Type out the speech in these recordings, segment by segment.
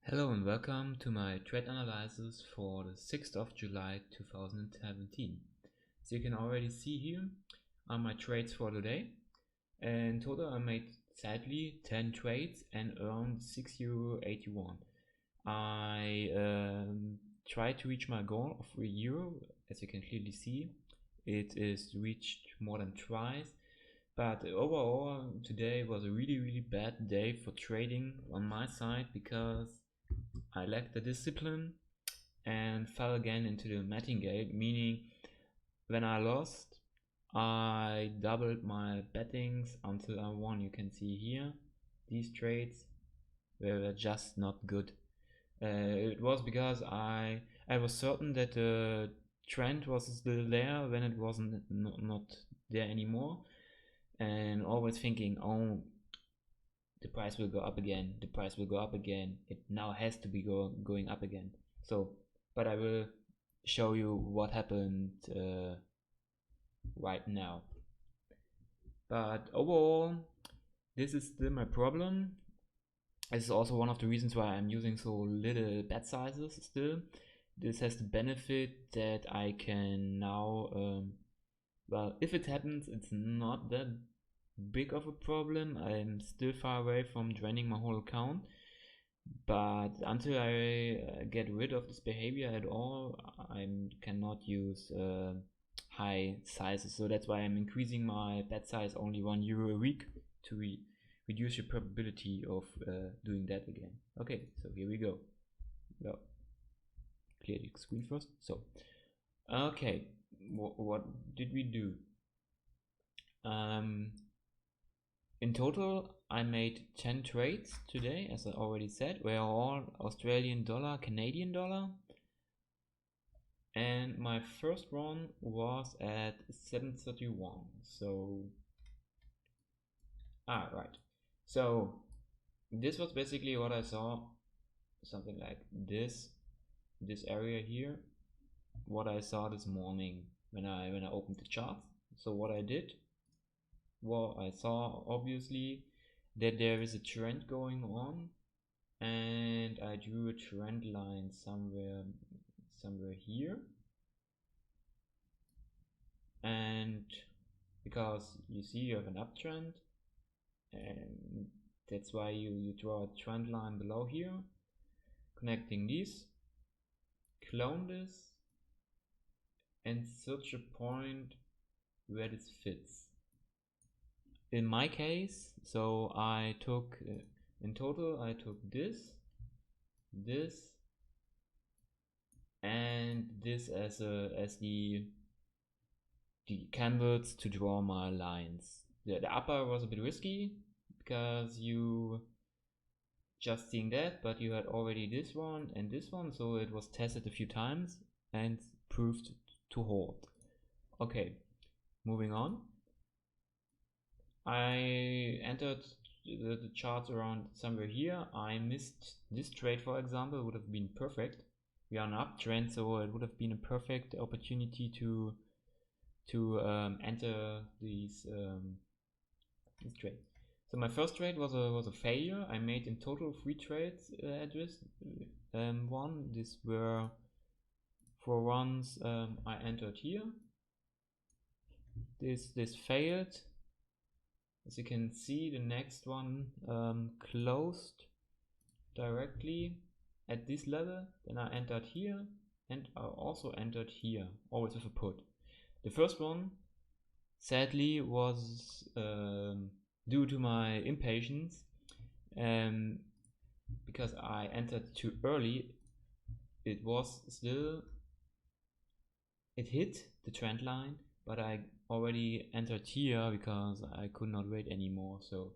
Hello and welcome to my trade analysis for the 6th of July 2017. As you can already see here are my trades for today. In total I made sadly 10 trades and earned €6.81. I tried to reach my goal of €3. As you can clearly see, it is reached more than twice. But overall today was a really bad day for trading on my side because I lacked the discipline and fell again into the martingale, meaning when I lost, I doubled my bettings until I won. You can see here, these trades were just not good. It was because I was certain that the trend was still there when it wasn't not there anymore, and always thinking, oh, the price will go up again, the price will go up again, it now has to be going up again. So, but I will show you what happened right now. But overall, this is still my problem. This is also one of the reasons why I'm using so little bet sizes still. This has the benefit that I can now, well, if it happens, it's not that big of a problem. I'm still far away from draining my whole account, but until I get rid of this behavior at all, I cannot use high sizes. So that's why I'm increasing my bet size only €1 a week to reduce your probability of doing that again. Okay, so here we go. Well, clear the screen first. So okay, what did we do? In total, I made 10 trades today, as I already said. They are all Australian dollar, Canadian dollar. And my first one was at 7.31. So, right. So, this was basically what I saw. Something like this area here. What I saw this morning when I opened the chart. So what I did, well, I saw obviously that there is a trend going on, and I drew a trend line somewhere here, and because you see you have an uptrend, and that's why you draw a trend line below here, connecting these, clone this, and search a point where this fits. In my case, so I took in total I took this and this as the canvas to draw my lines. The upper was a bit risky because you just seeing that, but you had already this one and this one, so it was tested a few times and proved to hold. Okay, moving on. I entered the charts around somewhere here. I missed this trade, for example. It would have been perfect. We are on an uptrend, so it would have been a perfect opportunity to enter this trade. So my first trade was a failure. I made in total 3 trades at this. These were for ones I entered here. This failed. As you can see, the next one closed directly at this level. Then I entered here, and I also entered here, always with a put. The first one, sadly, was due to my impatience, because I entered too early. It hit the trend line, but I already entered here because I could not wait anymore. So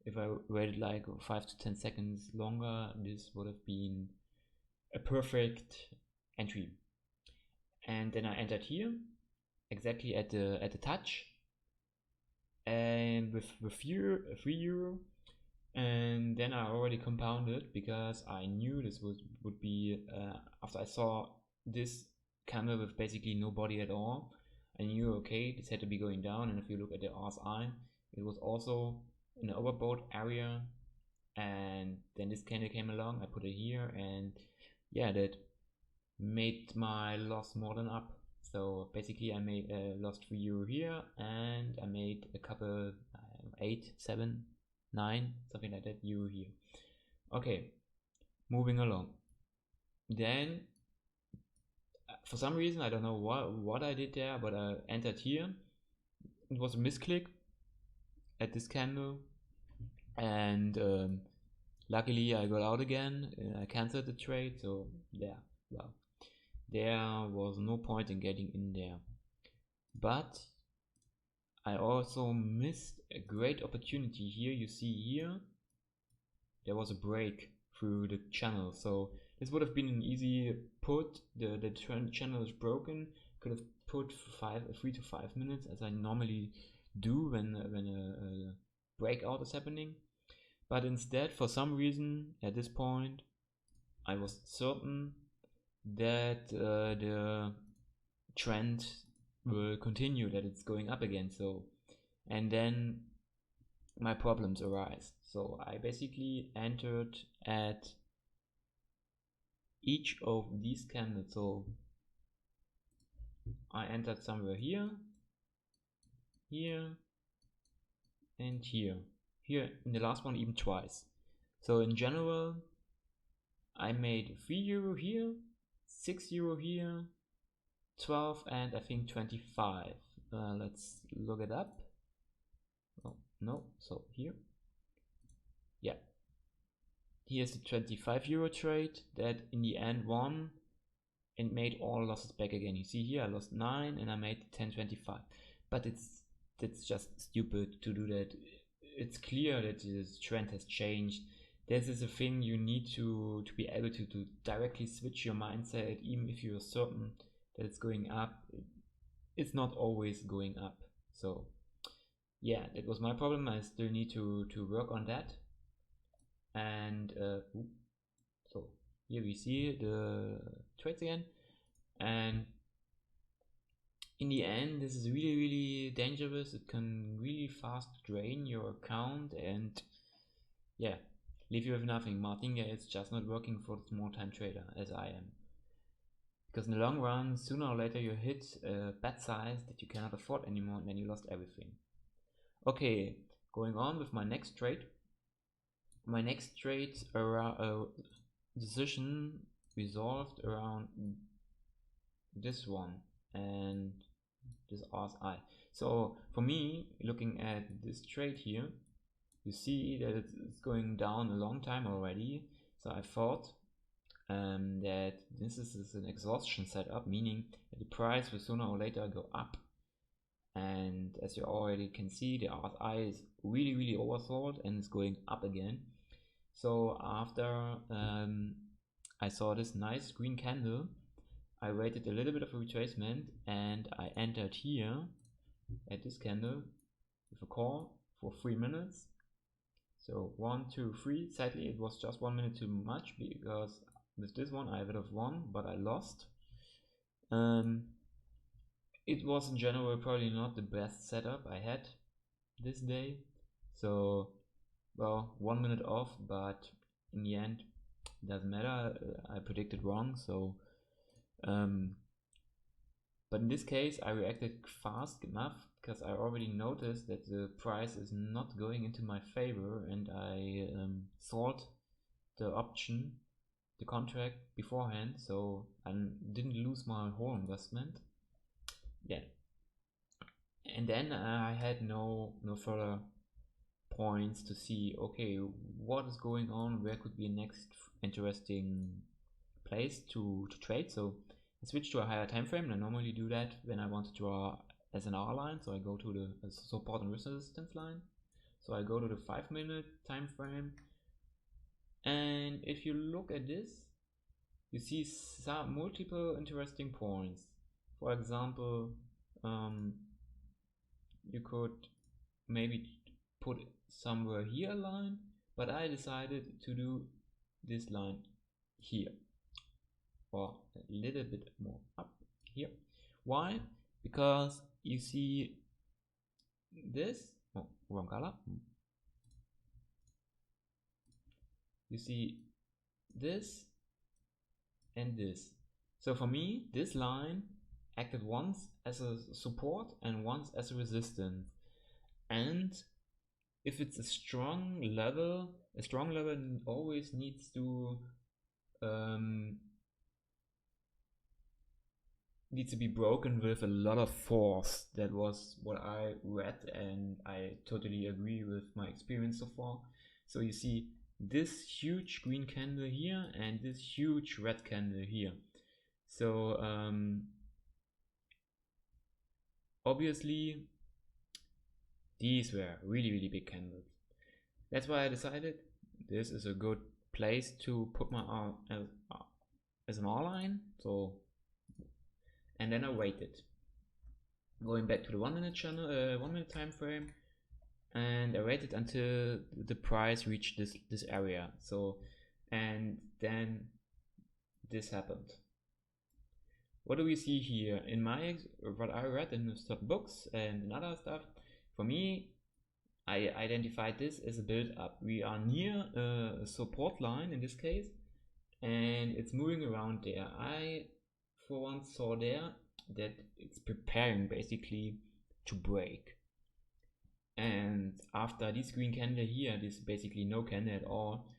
if I waited like 5 to 10 seconds longer, this would have been a perfect entry. And then I entered here exactly at the touch, and with €3, and then I already compounded because I knew this would be after I saw this candle with basically no body at all. I knew, okay, this had to be going down, and if you look at the RSI, it was also in the overbought area, and then this candle came along, I put it here, and yeah, that made my loss more than up. So basically I made lost €3 here, and I made a couple 8, 7, 9, something like that euro here. Okay, moving along. Then for some reason, I don't know what I did there, but I entered here. It was a misclick at this candle, and luckily I got out again. I cancelled the trade, so yeah, well, there was no point in getting in there. But I also missed a great opportunity here. You see here, there was a break through the channel, so this would have been an easy put. The channel is broken. Could have put 3 to 5 minutes, as I normally do when a breakout is happening. But instead, for some reason, at this point, I was certain that the trend will continue, that it's going up again. So, and then my problems arise. So I basically entered at each of these candles. So I entered somewhere here, here, and here. Here in the last one even twice. So in general, I made €3 here, €6 here, 12, and I think 25. Let's look it up. Oh, no, so here. Yeah. Here's the €25 trade that in the end won and made all losses back again. You see here I lost 9 and I made 10.25. But it's just stupid to do that. It's clear that this trend has changed. This is a thing you need to be able to directly switch your mindset, even if you're certain that it's going up. It's not always going up. So yeah, that was my problem. I still need to work on that. And so here we see the trades again, and in the end this is really dangerous. It can really fast drain your account and yeah, leave you with nothing. Martingale is just not working for the small time trader as I am, because in the long run, sooner or later you hit a bet size that you cannot afford anymore, and then you lost everything. Okay, going on with my next trade. My next trade decision resolved around this one and this RSI. So for me, looking at this trade here, you see that it's going down a long time already. So I thought that this is an exhaustion setup, meaning that the price will sooner or later go up. And as you already can see, the RSI is really oversold and it's going up again. So after I saw this nice green candle, I waited a little bit of a retracement and I entered here at this candle with a call for 3 minutes. So 1, 2, 3. Sadly, it was just 1 minute too much, because with this one I would have won, but I lost. It was in general probably not the best setup I had this day. So well, 1 minute off, but in the end doesn't matter. I predicted wrong. So but in this case I reacted fast enough, because I already noticed that the price is not going into my favor, and I sold the option, the contract beforehand, so I didn't lose my whole investment. Yeah, and then I had no further points to see, okay, what is going on, where could be a next interesting place to trade. So I switched to a higher time frame, and I normally do that when I want to draw as an R line. So I go to the support and resistance line. So I go to the 5 minute time frame, and if you look at this, you see some multiple interesting points. For example, you could maybe put somewhere here a line, but I decided to do this line here, or a little bit more up here. Why? Because you see this, oh, wrong color. you see this and this. So for me, this line acted once as a support and once as a resistance. And if it's a strong level always needs to be broken with a lot of force. That was what I read, and I totally agree with my experience so far. So you see this huge green candle here and this huge red candle here. So obviously these were really big candles. That's why I decided this is a good place to put my arm as an R line. So, and then I waited, going back to the 1 minute channel, 1 minute time frame, and I waited until the price reached this area. So, and then this happened. What do we see here? In my what I read in the books and in other stuff, for me, I identified this as a build up. We are near a support line in this case, and it's moving around there. I for once saw there that it's preparing basically to break. And after this green candle here, this basically no candle at all,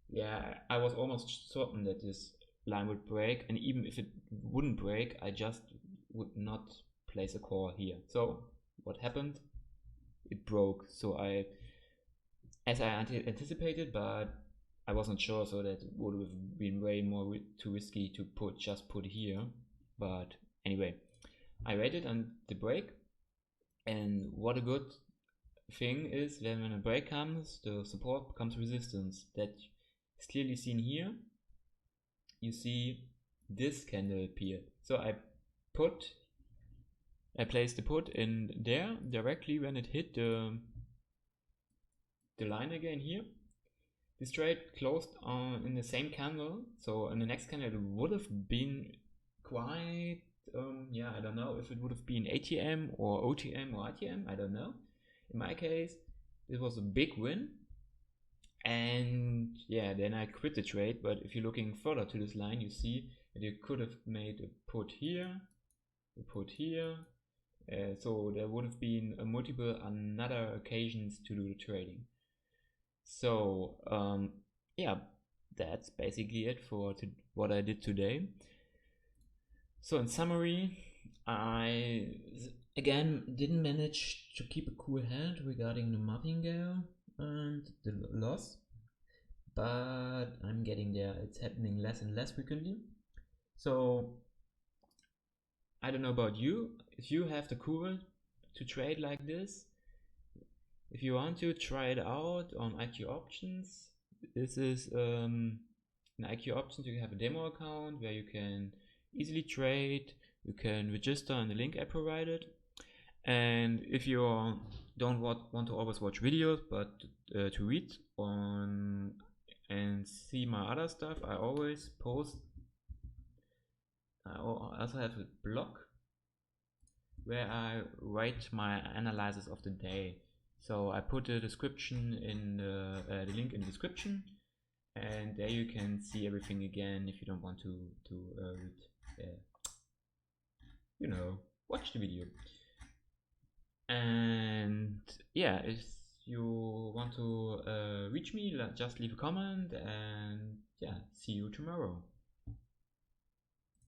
yeah, I was almost certain that this line would break, and even if it wouldn't break, I just would not place a call here. So what happened? It broke. So as I anticipated, but I wasn't sure, so that would have been way more too risky to just put here. But anyway, I waited on the break, and what a good thing is when a break comes, the support becomes resistance. That is clearly seen here. You see this candle appeared. So I placed the put in there directly when it hit the line again here. This trade closed in the same candle, so in the next candle it would have been quite, yeah, I don't know if it would have been ATM or OTM or ITM, I don't know. In my case, this was a big win, and yeah, then I quit the trade. But if you're looking further to this line, you see that you could have made a put here, a put here, so there would have been multiple another occasions to do the trading. So yeah, that's basically it for what I did today. So in summary, I again didn't manage to keep a cool head regarding the martingale and the loss, but I'm getting there. It's happening less and less frequently. So I don't know about you, if you have the courage to trade like this. If you want to try it out on IQ options, this is an IQ options. You have a demo account where you can easily trade. You can register in the link I provided. And if you don't want to always watch videos, but to read on and see my other stuff, I always post. I also have a blog where I write my analysis of the day. So I put the description in the link in the description, and there you can see everything again if you don't want to you know, watch the video. And yeah, if you want to reach me, just leave a comment, and yeah, see you tomorrow.